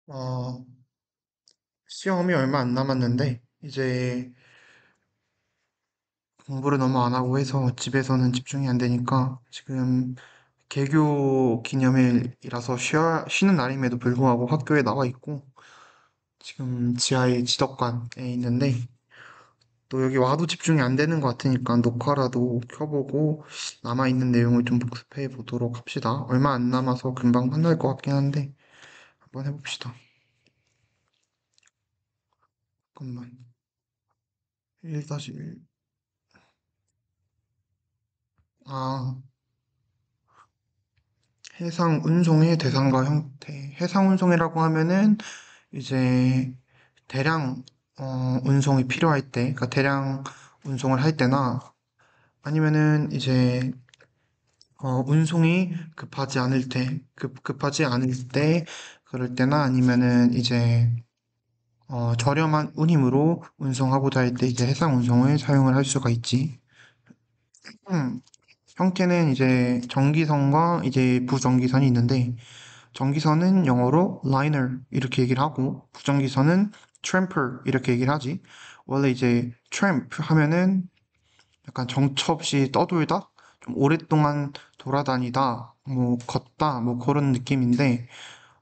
어, 시험이 얼마 안 남았는데, 이제 공부를 너무 안 하고 해서 집에서는 집중이 안 되니까 지금 개교 기념일이라서 쉬는 날임에도 불구하고 학교에 나와 있고, 지금 지하의 지덕관에 있는데, 또 여기 와도 집중이 안 되는 것 같으니까 녹화라도 켜보고 남아있는 내용을 좀 복습해 보도록 합시다. 얼마 안 남아서 금방 끝날 것 같긴 한데, 한번 해봅시다. 잠깐만. 1-1. 아, 해상 운송의 대상과 형태. 해상 운송이라고 하면은 이제 대량 운송이 필요할 때, 그러니까 대량 운송을 할 때나 아니면은 이제 운송이 급하지 않을 때 그럴 때나 아니면은 이제 저렴한 운임으로 운송하고자 할 때 이제 해상 운송을 사용을 할 수가 있지. 음, 형태는 이제 정기선과 이제 부정기선이 있는데 정기선은 영어로 liner 이렇게 얘기를 하고 부정기선은 tramper 이렇게 얘기를 하지. 원래 이제 tramp 하면은 약간 정처 없이 떠돌다, 좀 오랫동안 돌아다니다, 뭐 걷다, 뭐 그런 느낌인데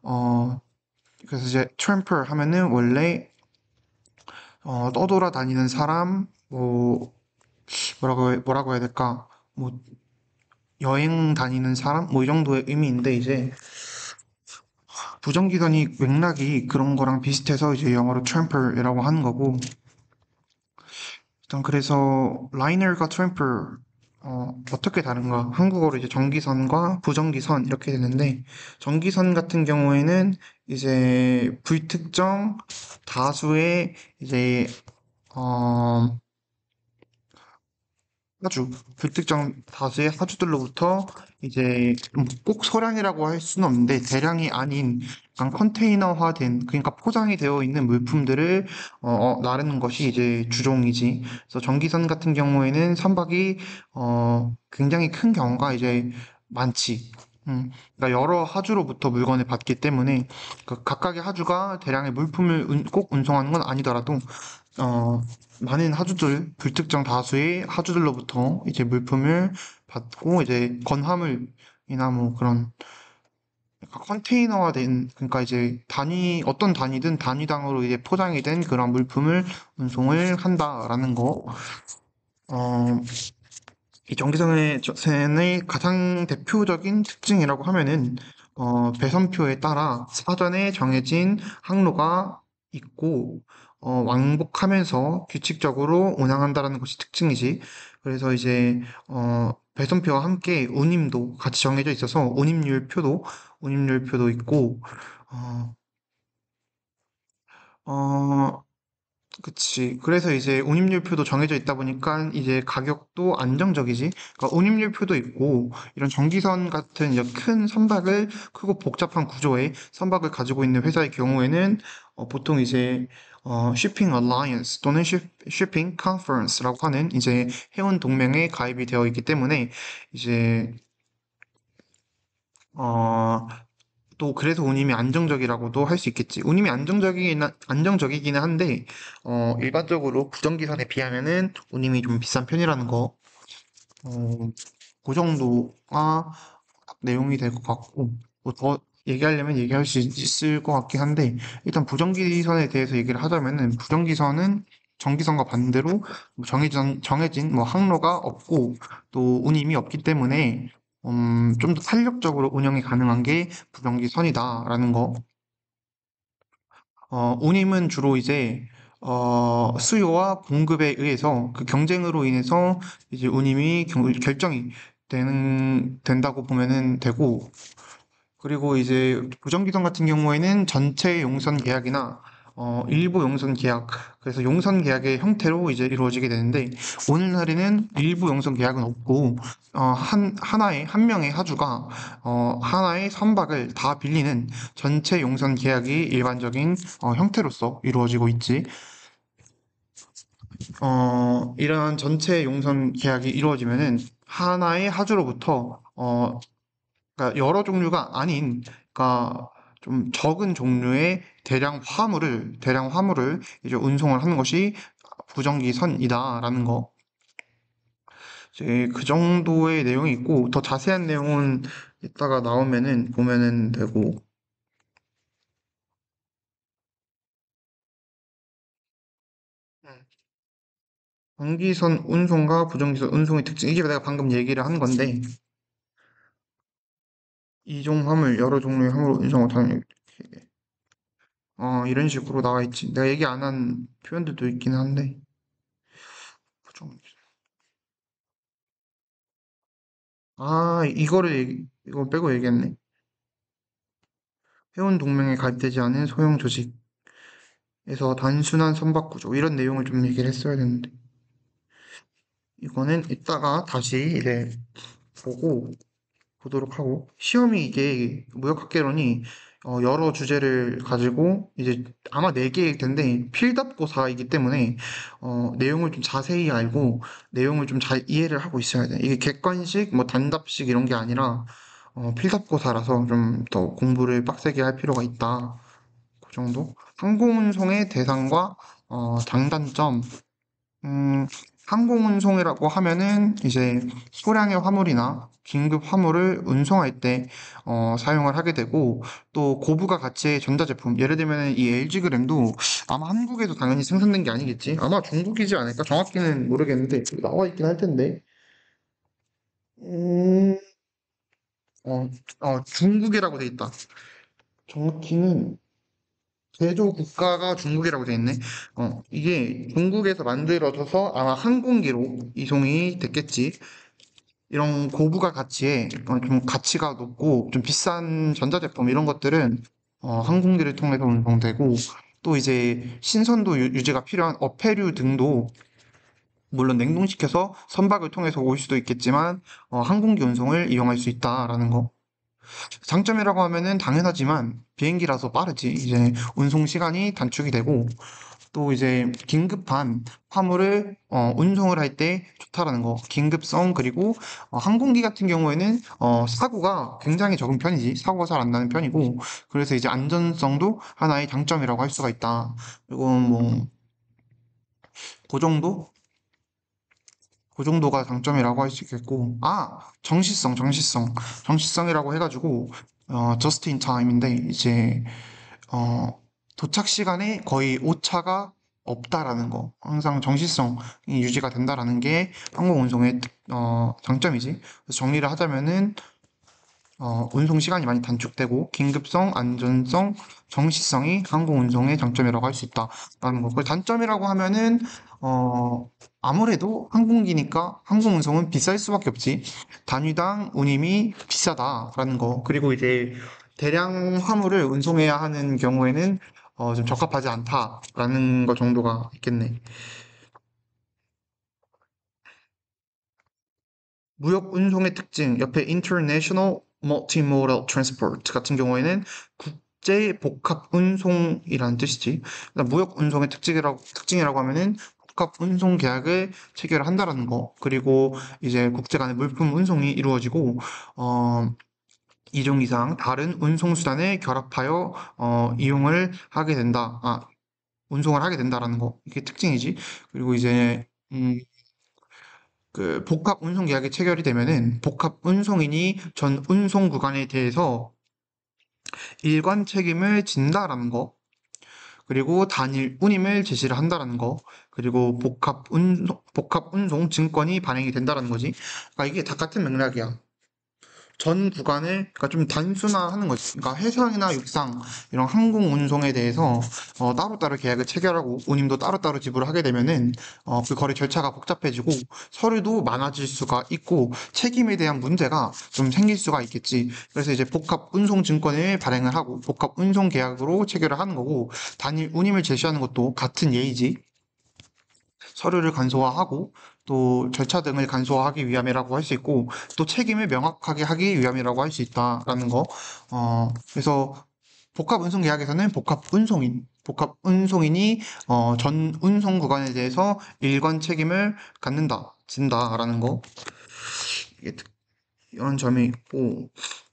어 그래서 이제 tramper 하면은 원래 떠돌아다니는 사람, 뭐 뭐라고 해야 될까? 뭐 여행 다니는 사람, 뭐 이 정도의 의미인데 이제 부정기선이 맥락이 그런 거랑 비슷해서 이제 영어로 tramper이라고 하는 거고, 일단 그래서 liner과 tramper 어떻게 다른가? 한국어로 이제 정기선과 부정기선 이렇게 되는데, 정기선 같은 경우에는 이제 불특정 다수의 이제 어, 불특정 다수의 하주들로부터 이제 꼭 소량이라고 할 수는 없는데 대량이 아닌 약간 컨테이너화된, 그러니까 포장이 되어 있는 물품들을 나르는 것이 이제 주종이지. 그래서 전기선 같은 경우에는 선박이 굉장히 큰 경우가 이제 많지. 그러니까 여러 하주로부터 물건을 받기 때문에 그 각각의 하주가 대량의 물품을 꼭 운송하는 건 아니더라도 어, 많은 하주들, 불특정 다수의 하주들로부터 이제 물품을 받고 이제 건화물이나 뭐 그런 약간 컨테이너화된, 그러니까 이제 어떤 단위든 단위당으로 이제 포장이 된 그런 물품을 운송을 한다라는 거. 어, 이 전기선의 가장 대표적인 특징이라고 하면은 배선표에 따라 사전에 정해진 항로가 있고 왕복하면서 규칙적으로 운항한다라는 것이 특징이지. 그래서 이제 배선표와 함께 운임도 같이 정해져 있어서 운임률표도 있고 어, 어, 그치. 그래서 이제 운임률표도 정해져 있다 보니까 이제 가격도 안정적이지. 그러니까 운임률표도 있고 이런 전기선 같은 이제 크고 복잡한 구조의 선박을 가지고 있는 회사의 경우에는 보통 이제 Shipping Alliance 또는 Shipping Conference라고 하는 이제 해운 동맹에 가입이 되어 있기 때문에 이제 어, 또 그래서 운임이 안정적이라고도 할 수 있겠지. 운임이 안정적이기는 한데 일반적으로 부정기선에 비하면은 운임이 좀 비싼 편이라는 거. 어, 그 정도가 내용이 될 것 같고, 뭐 더 얘기하려면 얘기할 수 있을 것 같긴 한데, 일단 부정기선에 대해서 얘기를 하자면은, 부정기선은 정기선과 반대로 뭐 정해진 뭐 항로가 없고, 또 운임이 없기 때문에, 좀 더 탄력적으로 운영이 가능한 게 부정기선이다라는 거. 운임은 주로 이제 수요와 공급에 의해서 그 경쟁으로 인해서 이제 운임이 결정이 된다고 보면은 되고, 그리고 이제 부정기선 같은 경우에는 전체 용선 계약이나 일부 용선 계약, 그래서 용선 계약의 형태로 이제 이루어지게 되는데 오늘날에는 일부 용선 계약은 없고 한 명의 하주가 하나의 선박을 다 빌리는 전체 용선 계약이 일반적인 형태로서 이루어지고 있지. 이러한 전체 용선 계약이 이루어지면은 하나의 하주로부터 그러니까 여러 종류가 아닌, 그러니까 좀 적은 종류의 대량 화물을 이제 운송을 하는 것이 부정기선이다라는 거. 이제 그 정도의 내용이 있고, 더 자세한 내용은 이따가 나오면은 보면은 되고, 음. 정기선 운송과 부정기선 운송의 특징, 이게 내가 방금 얘기를 한 건데, 이종 화물, 여러 종류의 화물 운송 못하는, 이런 식으로 나와 있지. 내가 얘기 안 한 표현들도 있긴 한데, 부정, 이거 빼고 얘기했네. 회원 동맹에 가입되지 않은 소형 조직에서 단순한 선박 구조, 이런 내용을 좀 얘기를 했어야 되는데, 이거는 이따가 다시 이제 보고, 보도록 하고 시험이 이게 무역학개론이 여러 주제를 가지고 이제 아마 네 개일 텐데 필답고사이기 때문에 내용을 좀 자세히 알고 내용을 좀 잘 이해를 하고 있어야 돼. 이게 객관식 뭐 단답식 이런 게 아니라 필답고사라서 좀 더 공부를 빡세게 할 필요가 있다. 그 정도. 항공운송의 대상과 장단점. 음, 항공운송이라고 하면은 이제 소량의 화물이나 긴급 화물을 운송할 때 사용을 하게 되고 또 고부가 가치의 전자제품 예를 들면 이 LG그램도 아마 한국에도 당연히 생산된 게 아니겠지 아마 중국이지 않을까 정확히는 모르겠는데 나와 있긴 할 텐데 음, 중국이라고 돼 있다 정확히는 제조 국가가 중국이라고 돼 있네 이게 중국에서 만들어져서 아마 항공기로 이송이 됐겠지 이런 고부가 가치에 좀 가치가 높고 좀 비싼 전자제품 이런 것들은 항공기를 통해서 운송되고 또 이제 신선도 유지가 필요한 어패류 등도 물론 냉동시켜서 선박을 통해서 올 수도 있겠지만 항공기 운송을 이용할 수 있다라는 거. 장점이라고 하면은 당연하지만 비행기라서 빠르지. 이제 운송 시간이 단축이 되고 또 이제 긴급한 화물을 운송을 할 때 좋다라는 거. 긴급성 그리고 항공기 같은 경우에는 사고가 굉장히 적은 편이지. 사고가 잘 안 나는 편이고 그래서 이제 안전성도 하나의 장점이라고 할 수가 있다. 그리고 뭐 그 정도? 그 정도가 장점이라고 할 수 있겠고 정시성이라고 해가지고 just in time인데 이제 어, 도착 시간에 거의 오차가 없다라는 거. 항상 정시성이 유지가 된다라는 게 항공운송의 장점이지. 그래서 정리를 하자면은 운송 시간이 많이 단축되고 긴급성, 안전성, 정시성이 항공운송의 장점이라고 할 수 있다라는 거. 그 단점이라고 하면은 아무래도 항공기니까 항공운송은 비쌀 수밖에 없지. 단위당 운임이 비싸다라는 거. 그리고 이제 대량 화물을 운송해야 하는 경우에는 좀 적합하지 않다라는 거 정도가 있겠네. 무역 운송의 특징, 옆에 International Multimodal Transport 같은 경우에는 국제 복합 운송이라는 뜻이지. 그러니까 무역 운송의 특징이라고 하면은 복합 운송 계약을 체결한다라는 거. 그리고 이제 국제 간의 물품 운송이 이루어지고, 어, 이종 이상 다른 운송 수단을 결합하여 이용을 하게 된다. 운송을 하게 된다라는 거. 이게 특징이지. 그리고 이제 그 복합 운송 계약이 체결이 되면은 복합 운송인이 전 운송 구간에 대해서 일관 책임을 진다라는 거, 그리고 단일 운임을 제시를 한다라는 거, 그리고 복합 운송 증권이 발행이 된다라는 거지. 그러니까 이게 다 같은 맥락이야. 전 구간을 그러니까 좀 단순화하는 거지. 그러니까 해상이나 육상 이런 항공 운송에 대해서 따로따로 계약을 체결하고 운임도 따로따로 지불하게 되면은 그 거래 절차가 복잡해지고 서류도 많아질 수가 있고 책임에 대한 문제가 좀 생길 수가 있겠지. 그래서 이제 복합 운송 증권을 발행을 하고 복합 운송 계약으로 체결을 하는 거고 단일 운임을 제시하는 것도 같은 예의지. 서류를 간소화하고 또 절차 등을 간소화하기 위함이라고 할 수 있고 또 책임을 명확하게 하기 위함이라고 할 수 있다라는 거. 그래서 복합 운송 계약에서는 복합 운송인이 전 운송 구간에 대해서 일관 책임을 진다라는 거. 이게 이런 점이 있고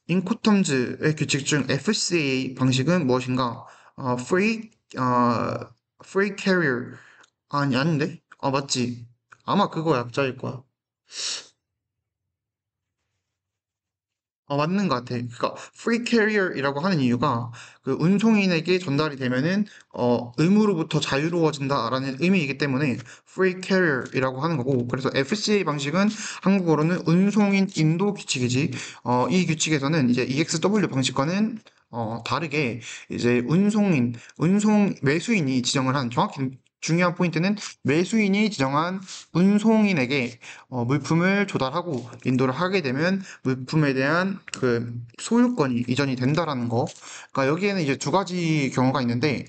인코텀즈의 규칙 중 FCA 방식은 무엇인가? free, free carrier. 아니, 아닌데? 맞지. 아마 그거 약자일 거야. 맞는 것 같아. 그러니까 free carrier이라고 하는 이유가 그 운송인에게 전달이 되면은 의무로부터 자유로워진다라는 의미이기 때문에 free carrier이라고 하는 거고, 그래서 FCA 방식은 한국어로는 운송인 인도 규칙이지. 이 규칙에서는 이제 EXW 방식과는 다르게 이제 운송 매수인이 지정을 한, 정확히 중요한 포인트는 매수인이 지정한 운송인에게 물품을 조달하고 인도를 하게 되면 물품에 대한 그 소유권이 이전이 된다라는 거. 그러니까 여기에는 이제 두 가지 경우가 있는데,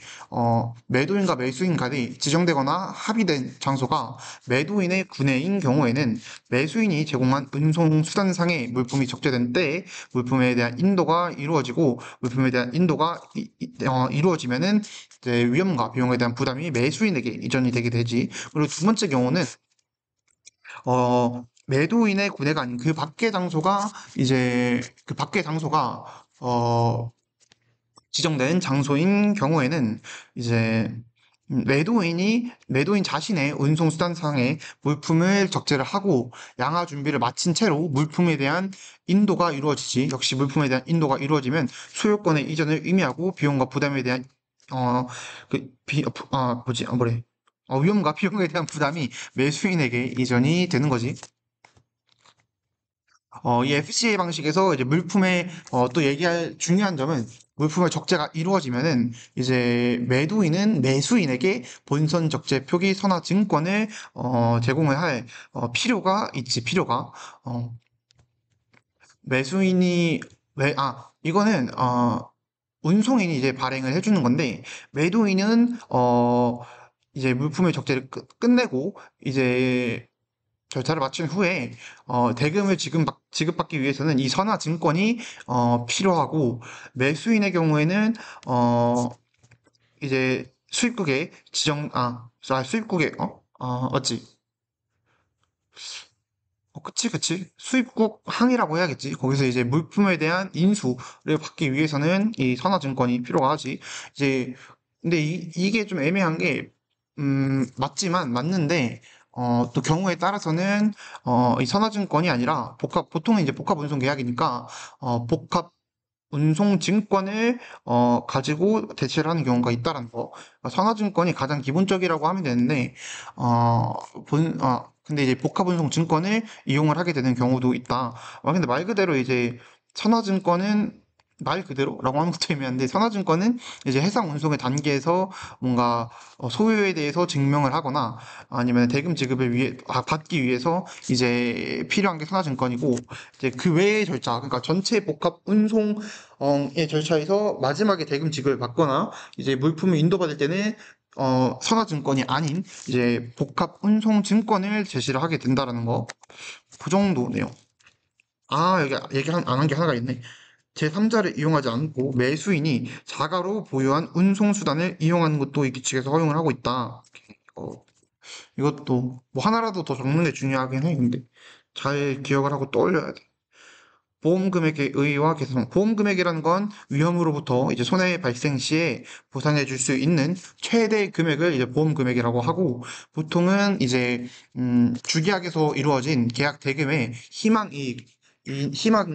매도인과 매수인 간이 지정되거나 합의된 장소가 매도인의 구내인 경우에는 매수인이 제공한 운송 수단상의 물품이 적재된 때에 물품에 대한 인도가 이루어지고, 물품에 대한 인도가 이루어지면은 이제 위험과 비용에 대한 부담이 매수인에게 이전이 되게 되지. 그리고 두 번째 경우는 매도인의 구내가 아닌 그 밖의 장소가 이제 그 밖의 장소가 지정된 장소인 경우에는 이제 매도인 자신의 운송수단상의 물품을 적재를 하고 양화 준비를 마친 채로 물품에 대한 인도가 이루어지지. 역시 물품에 대한 인도가 이루어지면 소유권의 이전을 의미하고 비용과 부담에 대한 어, 뭐래? 위험과 비용에 대한 부담이 매수인에게 이전이 되는 거지. 이 FCA 방식에서 이제 물품의 또 얘기할 중요한 점은, 물품의 적재가 이루어지면은 이제 매도인은 매수인에게 본선 적재 표기 선화 증권을 제공을 할 필요가 있지. 필요가 어, 매수인이 이거는 운송인이 이제 발행을 해주는 건데, 매도인은 이제 물품의 적재를 끝내고 이제 절차를 마친 후에 대금을 지급받기 위해서는 이 선화증권이 필요하고, 매수인의 경우에는 이제 수입국의 수입국의 맞지? 그치. 수입국 항이라고 해야겠지. 거기서 이제 물품에 대한 인수를 받기 위해서는 이 선화증권이 필요가 하지. 이제, 근데 이게 좀 애매한 게, 맞는데, 또 경우에 따라서는, 이 선화증권이 아니라 보통은 이제 복합운송 계약이니까, 복합 운송증권을 가지고 대체를 하는 경우가 있다라는 거. 그러니까 선화증권이 가장 기본적이라고 하면 되는데, 어, 근데 이제 복합운송증권을 이용을 하게 되는 경우도 있다. 근데 말 그대로 이제 선화증권은 말 그대로라고 하는 것도 애매한데, 선화증권은 이제 해상 운송의 단계에서 뭔가 소유에 대해서 증명을 하거나 아니면 대금 지급을 받기 위해서 이제 필요한 게 선화증권이고, 이제 그 외의 절차, 그러니까 전체 복합 운송의 절차에서 마지막에 대금 지급을 받거나 이제 물품을 인도받을 때는 선화증권이 아닌 이제 복합 운송증권을 제시를 하게 된다라는 거. 그 정도네요. 여기 얘기 안 한 게 하나가 있네. 제3자를 이용하지 않고 매수인이 자가로 보유한 운송수단을 이용하는 것도 이 규칙에서 허용을 하고 있다. 어, 이것도 뭐 하나라도 더 적는 게 중요하긴 해. 근데 잘 기억을 하고 떠올려야 돼. 보험 금액의 의의와 개선. 보험 금액이라는 건 위험으로부터 이제 손해 발생 시에 보상해 줄 수 있는 최대 금액을 이제 보험 금액이라고 하고, 보통은 이제 주계약에서 이루어진 계약 대금의 희망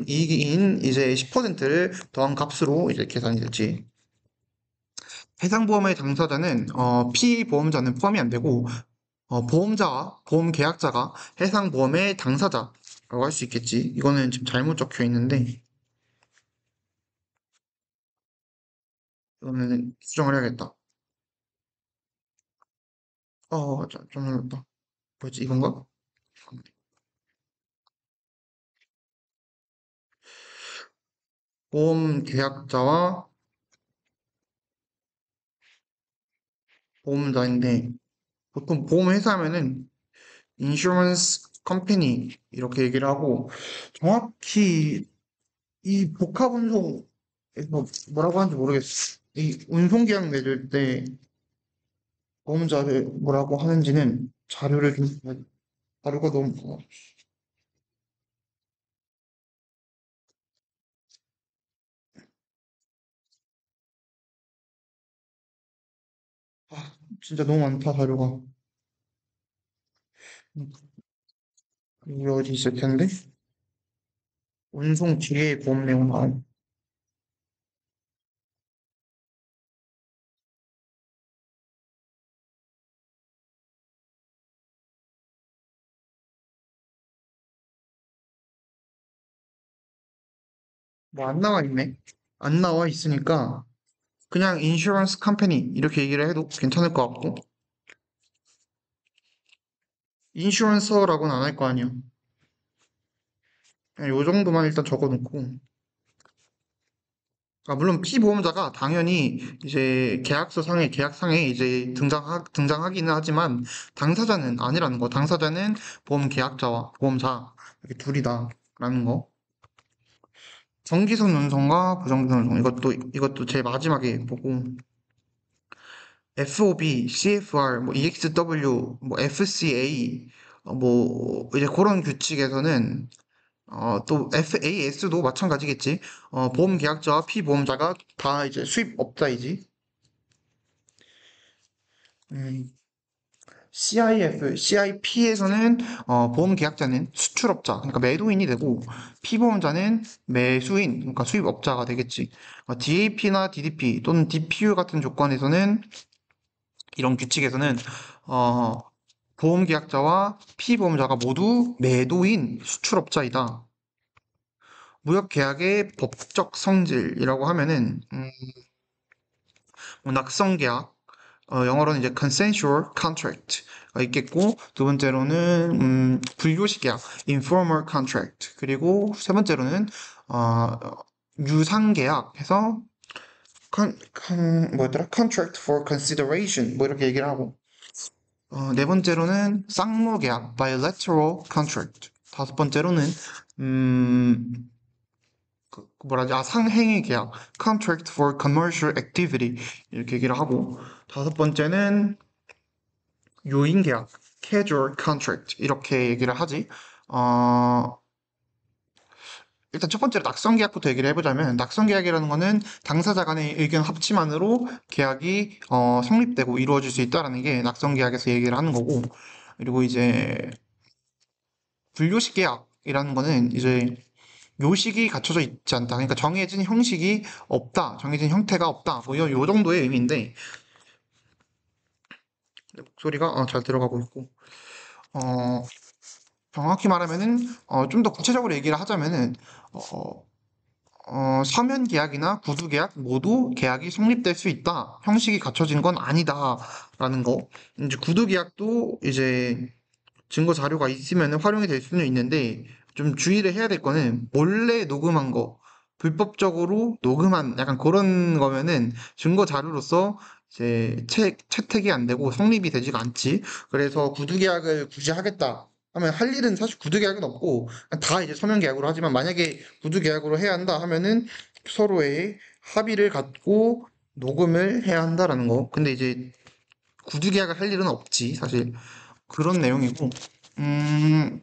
이익인 이제 10%를 더한 값으로 이제 계산이 되지. 해상보험의 당사자는 피보험자는 포함이 안 되고, 보험자와 보험 계약자가 해상보험의 당사자라고 할 수 있겠지. 이거는 지금 잘못 적혀 있는데, 이거는 수정을 해야겠다. 좀 눌렀다. 뭐지, 이건가? 보험 계약자와 보험자인데, 보통 보험회사 하면은 인슈런스 컴퍼니 이렇게 얘기를 하고, 정확히 이 복합운송에서 뭐라고 하는지 모르겠어. 이 운송계약 맺을 때 보험자를 뭐라고 하는지는 자료를 좀 자료가 너무 아, 진짜 너무 많다, 자료가. 음, 여기 어디 있을 텐데? 운송 뒤에 보험 내용 나옴. 뭐 안 나와 있네. 안 나와 있으니까 그냥 인슈런스 컴퍼니 이렇게 얘기를 해도 괜찮을 것 같고 인슈런서라고는 안 할 거 아니야. 그냥 요 정도만 일단 적어놓고 아, 물론 피보험자가 당연히 이제 계약서상의 계약상에 이제 등장하기는 하지만 당사자는 아니라는 거. 당사자는 보험 계약자와 보험자 이렇게 둘이다라는 거. 정기선 운송과 부정기선 운송 이것도 제일 마지막에 보고 FOB, CFR, 뭐 EXW, 뭐 FCA 뭐 이제 그런 규칙에서는 또 FAS도 마찬가지겠지. 보험 계약자와 피보험자가 다 이제 수입업자이지. CIP에서는 보험 계약자는 수출업자, 그러니까 매도인이 되고 피보험자는 매수인, 그러니까 수입업자가 되겠지. DAP나 DDP 또는 DPU 같은 조건에서는 이런 규칙에서는 어, 보험 계약자와 피보험자가 모두 매도인 수출업자이다. 무역 계약의 법적 성질이라고 하면은 뭐 낙성 계약, 영어로는 이제 consensual contract가 있겠고, 두 번째로는, 분료식 계약, informal contract, 그리고 세 번째로는, 어, 유상 계약 해서, 뭐더라? contract for consideration, 뭐 이렇게 얘기를 하고, 네 번째로는 쌍무 계약, bilateral contract, 다섯 번째로는, 음, 뭐라지? 상행위 계약, contract for commercial activity, 이렇게 얘기를 하고, 다섯 번째는 요인 계약, casual contract 이렇게 얘기를 하지. 어, 일단 첫 번째로 낙성 계약부터 얘기를 해보자면 낙성 계약이라는 거는 당사자 간의 의견 합치만으로 계약이 성립되고 이루어질 수 있다라는 게 낙성 계약에서 얘기를 하는 거고 그리고 이제 분료식 계약이라는 거는 이제 요식이 갖춰져 있지 않다. 그러니까 정해진 형식이 없다. 정해진 형태가 없다. 뭐 요 정도의 의미인데 목소리가 잘 들어가고 있고 어, 정확히 말하면은 좀 더 구체적으로 얘기를 하자면은 어, 서면 계약이나 구두 계약 모두 계약이 성립될 수 있다. 형식이 갖춰진 건 아니다라는 거. 이제 구두 계약도 이제 증거 자료가 있으면 활용이 될 수는 있는데 좀 주의를 해야 될 거는 몰래 녹음한 거, 불법적으로 녹음한 약간 그런 거면은 증거 자료로서 이제 채택이 안 되고 성립이 되지가 않지. 그래서 구두 계약을 굳이 하겠다 하면 할 일은 사실 구두 계약은 없고 다 이제 서면 계약으로 하지만 만약에 구두 계약으로 해야 한다 하면은 서로의 합의를 갖고 녹음을 해야 한다라는 거. 근데 이제 구두 계약을 할 일은 없지, 사실. 그런 내용이고, 음,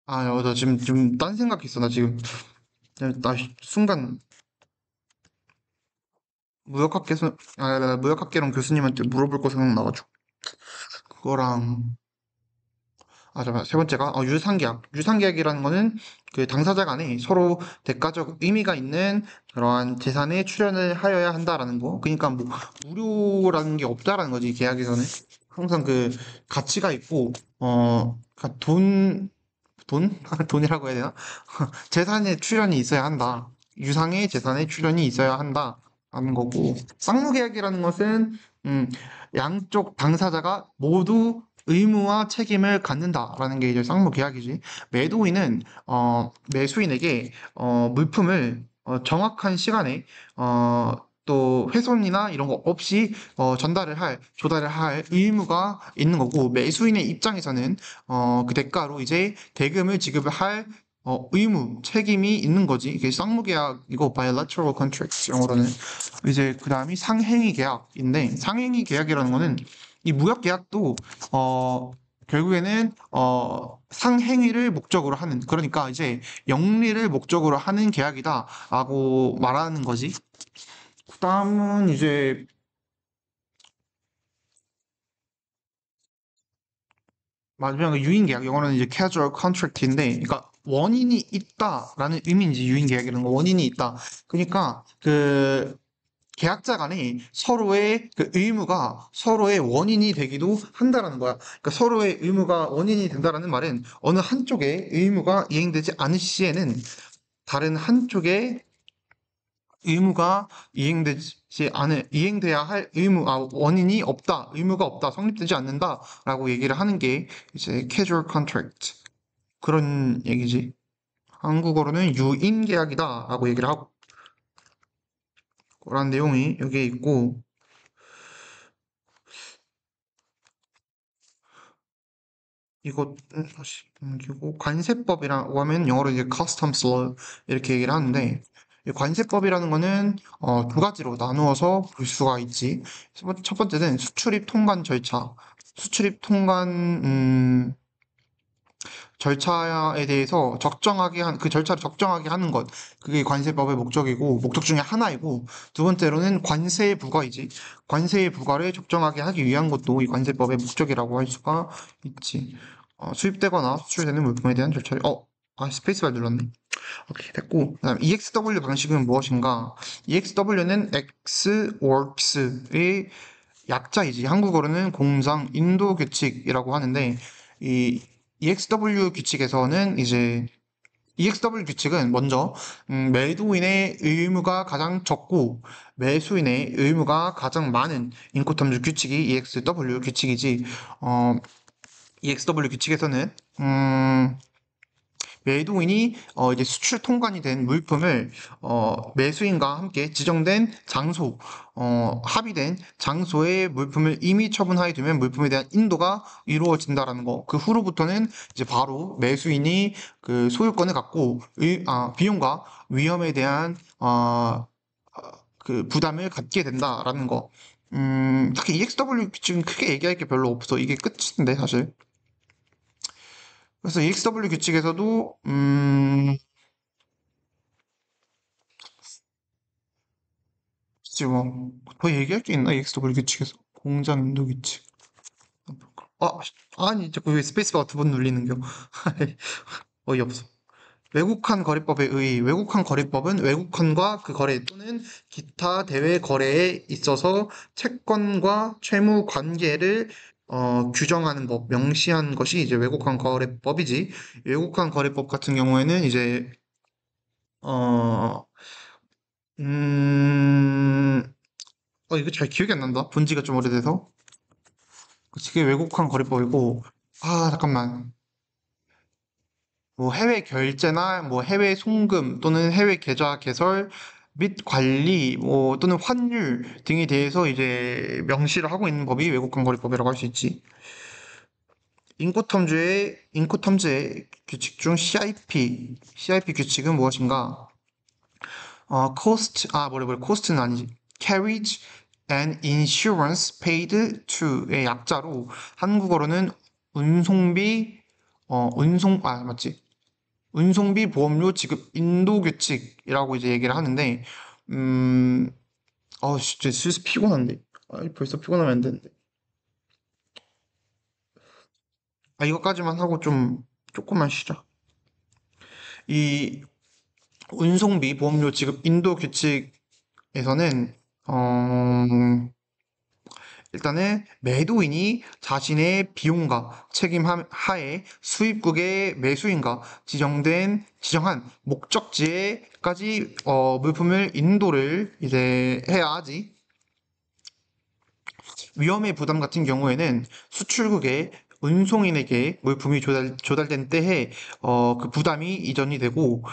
나 지금 딴 생각 있어. 나 지금, 나 순간 나 무역학개론 교수님한테 물어볼 거 생각나가지고. 그거랑, 잠깐, 세 번째가, 유상계약. 유상계약이라는 거는 그 당사자 간에 서로 대가적 의미가 있는 그러한 재산에 출연을 하여야 한다라는 거. 그러니까 뭐, 무료라는 게 없다라는 거지, 계약에서는. 항상 그 가치가 있고, 그러니까 돈? 돈이라고 해야 되나? 재산에 출연이 있어야 한다. 유상의 재산에 출연이 있어야 한다. 라는 거고, 쌍무계약이라는 것은, 양쪽 당사자가 모두 의무와 책임을 갖는다라는 게 이제 쌍무계약이지. 매도인은, 매수인에게, 물품을, 정확한 시간에, 또 훼손이나 이런 거 없이 조달을 할 의무가 있는 거고 매수인의 입장에서는 그 대가로 이제 대금을 지급을 할 의무, 책임이 있는 거지. 이게 쌍무계약이고 bilateral contracts 영어로는. 이제 그 다음이 상행위 계약인데 상행위 계약이라는 거는 이 무역 계약도 결국에는 상행위를 목적으로 하는 그러니까 이제 영리를 목적으로 하는 계약이다라고 말하는 거지. 그 다음은 이제 마지막 유인 계약 영어로는 이제 casual contract인데 그러니까 원인이 있다라는 의미인지 유인 계약이라는 거 원인이 있다. 그러니까 그 계약자 간에 서로의 그 의무가 서로의 원인이 되기도 한다라는 거야. 그러니까 서로의 의무가 원인이 된다라는 말은 어느 한쪽의 의무가 이행되지 않을 시에는 다른 한쪽의 의무가 이행돼야 할 원인이 없다, 의무가 없다, 성립되지 않는다라고 얘기를 하는 게 이제 casual contract. 그런 얘기지. 한국어로는 유인 계약이다라고 얘기를 하고, 그런 내용이 여기에 있고, 이거 다시 넘기고 관세법이라고 하면 영어로 이제 customs law 이렇게 얘기를 하는데 이 관세법이라는 거는 두 가지로 나누어서 볼 수가 있지. 첫 번째는 수출입 통관 절차. 수출입 통관 절차에 대해서 그 절차를 적정하게 하는 것. 그게 관세법의 목적 중에 하나이고, 두 번째로는 관세 부과이지. 관세 부과를 적정하게 하기 위한 것도 이 관세법의 목적이라고 할 수가 있지. 수입되거나 수출되는 물품에 대한 절차를, 스페이스바 눌렀네. 오케이, 됐고. 그다음 EXW 방식은 무엇인가? EXW는 Xworks의 약자이지. 한국어로는 공장 인도 규칙이라고 하는데, 이 EXW 규칙에서는 이제 EXW 규칙은 먼저 매도인의 의무가 가장 적고 매수인의 의무가 가장 많은 인코텀즈 규칙이 EXW 규칙이지. EXW 규칙에서는 매도인이 이제 수출 통관이 된 물품을 매수인과 함께 지정된 장소, 합의된 장소에 물품을 이미 처분하에 두면 물품에 대한 인도가 이루어진다라는 거. 그 후로부터는 이제 바로 매수인이 그 소유권을 갖고 비용과 위험에 대한 그 부담을 갖게 된다라는 거. 딱히 EXW 규칙은 크게 얘기할 게 별로 없어. 이게 끝인데 사실. 그래서 EXW 규칙에서도 글쎄 뭐더 얘기할 게 있나 EXW 규칙에서 공장 인도 규칙 아 아니 자꾸 왜 스페이스바 두 번 눌리는겨 어이없어 외국환 거래법에 외국환 거래법은 외국환과 그 거래 또는 기타 대외 거래에 있어서 채권과 채무 관계를 규정하는 법, 명시한 것이 이제 외국환 거래법이지. 외국환 거래법 같은 경우에는 이제 어, 음, 이거 잘 기억이 안 난다. 본 지가 좀 오래돼서. 그게 외국환 거래법이고, 잠깐만. 뭐 해외 결제나 뭐 해외 송금 또는 해외 계좌 개설 및 관리 뭐 또는 환율 등에 대해서 이제 명시를 하고 있는 법이 외국환 거래법이라고 할 수 있지. 인코텀즈의 규칙 중 CIP 규칙은 무엇인가? 코스트는 아니지. carriage and insurance paid to의 약자로 한국어로는 운송비, 맞지? 운송비 보험료 지급 인도 규칙이라고 이제 얘기를 하는데, 음, 진짜 슬슬 피곤한데. 벌써 피곤하면 안 되는데. 이거까지만 하고 조금만 쉬자. 이 운송비 보험료 지급 인도 규칙에서는, 어, 일단은 매도인이 자신의 비용과 책임 하에 수입국의 매수인과 지정한 목적지에까지 물품을 인도를 이제 해야 하지. 위험의 부담 같은 경우에는 수출국의 운송인에게 물품이 조달된 때에 그 부담이 이전이 되고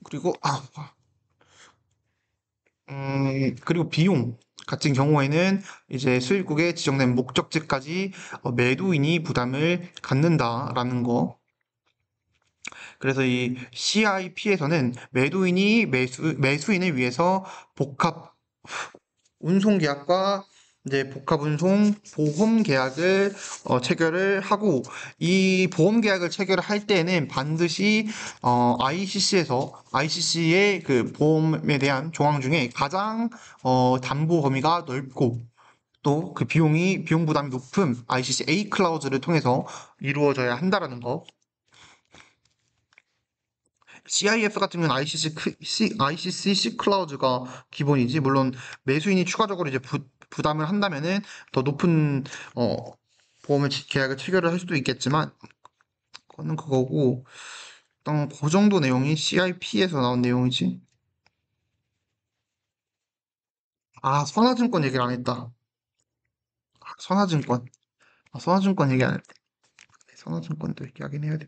그리고 그리고 비용 같은 경우에는 이제 수입국에 지정된 목적지까지 매도인이 부담을 갖는다라는 거. 그래서 이 CIP에서는 매수인을 위해서 복합 운송 계약과 이제 복합 운송 보험 계약을 체결을 하고, 이 보험 계약을 체결을 할 때는 반드시 ICC의 그 보험에 대한 조항 중에 가장 담보 범위가 넓고 또 그 비용 부담이 높은 ICC A 클라우즈를 통해서 이루어져야 한다라는 거. CIF 같은 경우는 ICC C 클라우즈가 기본이지. 물론 매수인이 추가적으로 이제 부담을 한다면은 더 높은 어, 계약을 체결을 할 수도 있겠지만, 그거는 그거고, 일단 그 정도 내용이 CIP에서 나온 내용이지. 아, 선화증권 얘기를 안 했다. 선화증권. 선화증권 얘기 안 했다. 선화증권도 얘기하긴 해야 돼.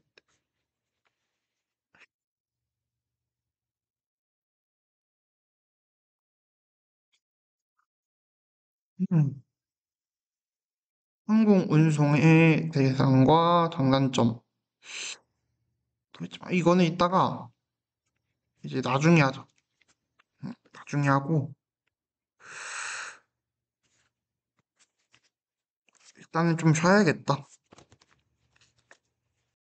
음, 항공 운송의 대상과 장단점. 또 있지만 이거는 이따가 이제 나중에 하자. 나중에 하고, 일단은 좀 쉬어야겠다.